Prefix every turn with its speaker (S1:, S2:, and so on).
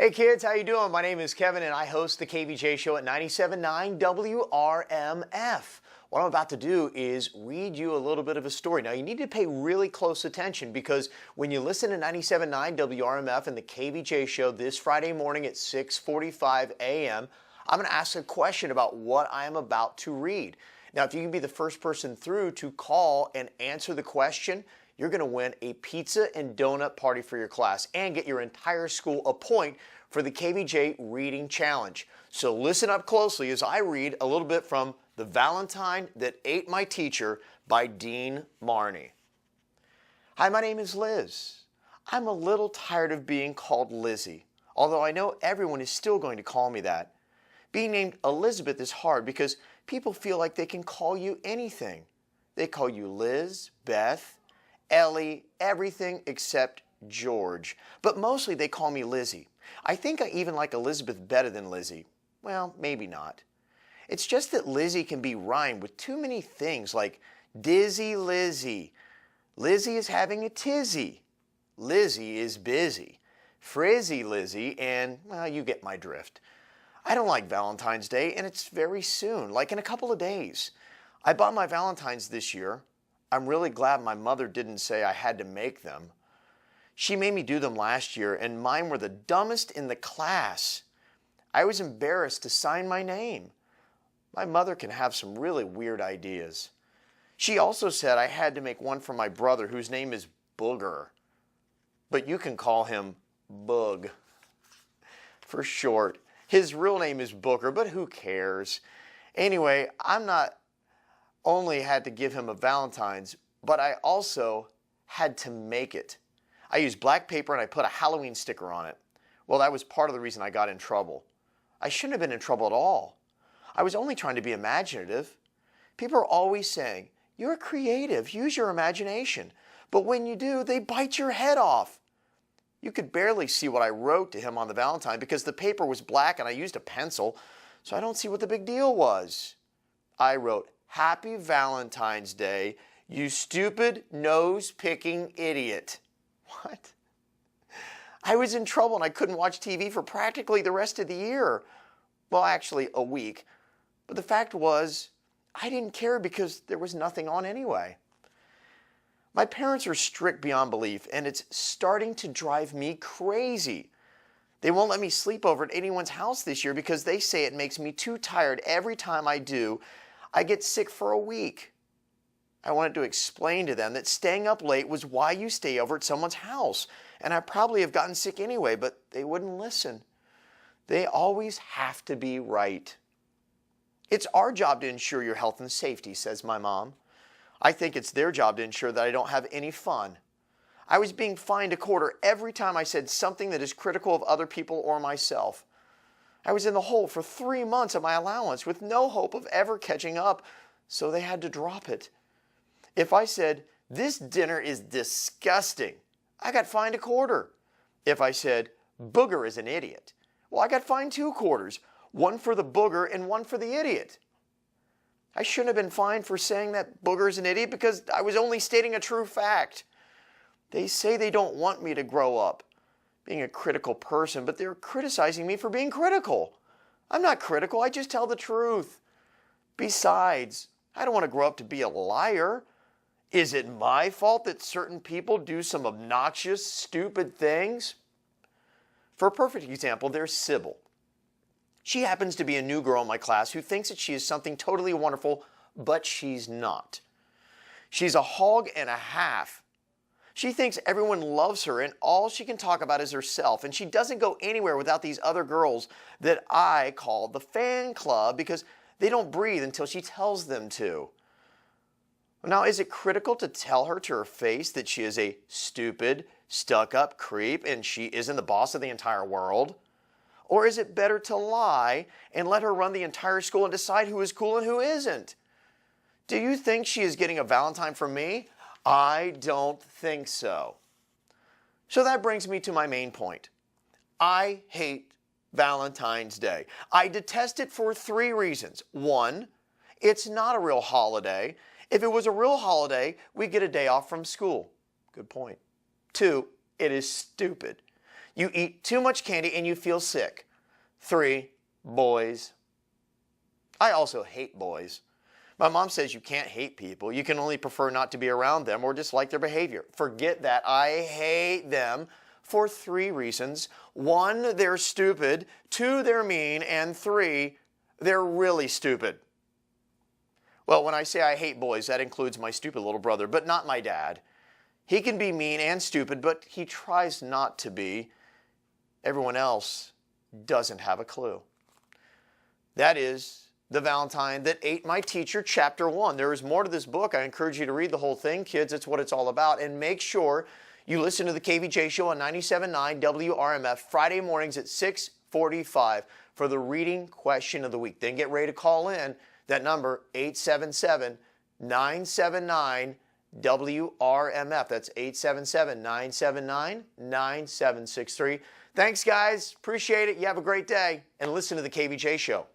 S1: Hey kids, how you doing? My name is Kevin and I host the KVJ show at 97.9 WRMF. What I'm about to do is read you a little bit of a story. Now you need to pay really close attention because when you listen to 97.9 WRMF and the KVJ show this Friday morning at 6:45 a.m., I'm going to ask a question about what I am about to read. Now if you can be the first person through to call and answer the question, you're going to win a pizza and donut party for your class and get your entire school a point for the KVJ Reading Challenge. So listen up closely as I read a little bit from The Valentine That Ate My Teacher by Dean Marney. Hi, my name is Liz. I'm a little tired of being called Lizzie, although I know everyone is still going to call me that. Being named Elizabeth is hard because people feel like they can call you anything. They call you Liz, Beth, Ellie, everything except George. But mostly they call me Lizzie. I think I even like Elizabeth better than Lizzie. Well, maybe not. It's just that Lizzie can be rhymed with too many things like Dizzy Lizzie. Lizzie is having a tizzy. Lizzie is busy. Frizzy Lizzie, and, well, you get my drift. I don't like Valentine's Day, and it's very soon, like in a couple of days. I bought my Valentines this year. I'm really glad my mother didn't say I had to make them. She made me do them last year, and mine were the dumbest in the class. I was embarrassed to sign my name. My mother can have some really weird ideas. She also said I had to make one for my brother, whose name is Booger. But you can call him Boog for short. His real name is Booker, but who cares? Anyway, I'm not only had to give him a Valentine's, but I also had to make it. I used black paper and I put a Halloween sticker on it. Well, that was part of the reason I got in trouble. I shouldn't have been in trouble at all. I was only trying to be imaginative. People are always saying, "You're creative, use your imagination." But when you do, they bite your head off. You could barely see what I wrote to him on the Valentine because the paper was black and I used a pencil, so I don't see what the big deal was. I wrote, "Happy Valentine's Day, you stupid nose-picking idiot." What? I was in trouble and I couldn't watch TV for practically the rest of the year. Well, actually a week. But the fact was, I didn't care because there was nothing on anyway. My parents are strict beyond belief and it's starting to drive me crazy. They won't let me sleep over at anyone's house this year because they say it makes me too tired every time I do. I get sick for a week. I wanted to explain to them that staying up late was why you stay over at someone's house. And I probably have gotten sick anyway, but they wouldn't listen. They always have to be right. It's our job to ensure your health and safety, says my mom. I think it's their job to ensure that I don't have any fun. I was being fined a quarter every time I said something that is critical of other people or myself. I was in the hole for 3 months of my allowance with no hope of ever catching up, so they had to drop it. If I said, "This dinner is disgusting," I got fined a quarter. If I said, "Booger is an idiot," well, I got fined 2 quarters, one for the booger and one for the idiot. I shouldn't have been fined for saying that Booger is an idiot because I was only stating a true fact. They say they don't want me to grow up being a critical person, but they're criticizing me for being critical. I'm not critical, I just tell the truth. Besides, I don't want to grow up to be a liar. Is it my fault that certain people do some obnoxious, stupid things? For a perfect example, there's Sybil. She happens to be a new girl in my class who thinks that she is something totally wonderful, but she's not. She's a hog and a half. She thinks everyone loves her and all she can talk about is herself, and she doesn't go anywhere without these other girls that I call the fan club because they don't breathe until she tells them to. Now, is it critical to tell her to her face that she is a stupid, stuck-up creep and she isn't the boss of the entire world? Or is it better to lie and let her run the entire school and decide who is cool and who isn't? Do you think she is getting a Valentine from me? I don't think so. So that brings me to my main point. I hate Valentine's Day. I detest it for 3 reasons. 1, it's not a real holiday. If it was a real holiday, we'd get a day off from school. Good point. 2, it is stupid. You eat too much candy and you feel sick. 3, boys. I also hate boys. My mom says you can't hate people. You can only prefer not to be around them or dislike their behavior. Forget that. I hate them for 3 reasons. 1, they're stupid. 2, they're mean. And 3, they're really stupid. Well, when I say I hate boys, that includes my stupid little brother, but not my dad. He can be mean and stupid, but he tries not to be. Everyone else doesn't have a clue. That is The Valentine That Ate My Teacher, Chapter 1. There is more to this book. I encourage you to read the whole thing, kids. It's what it's all about. And make sure you listen to the KVJ Show on 97.9 WRMF Friday mornings at 6:45 for the reading question of the week. Then get ready to call in. That number, 877-979-WRMF. That's 877-979-9763. Thanks, guys. Appreciate it. You have a great day. And listen to the KVJ Show.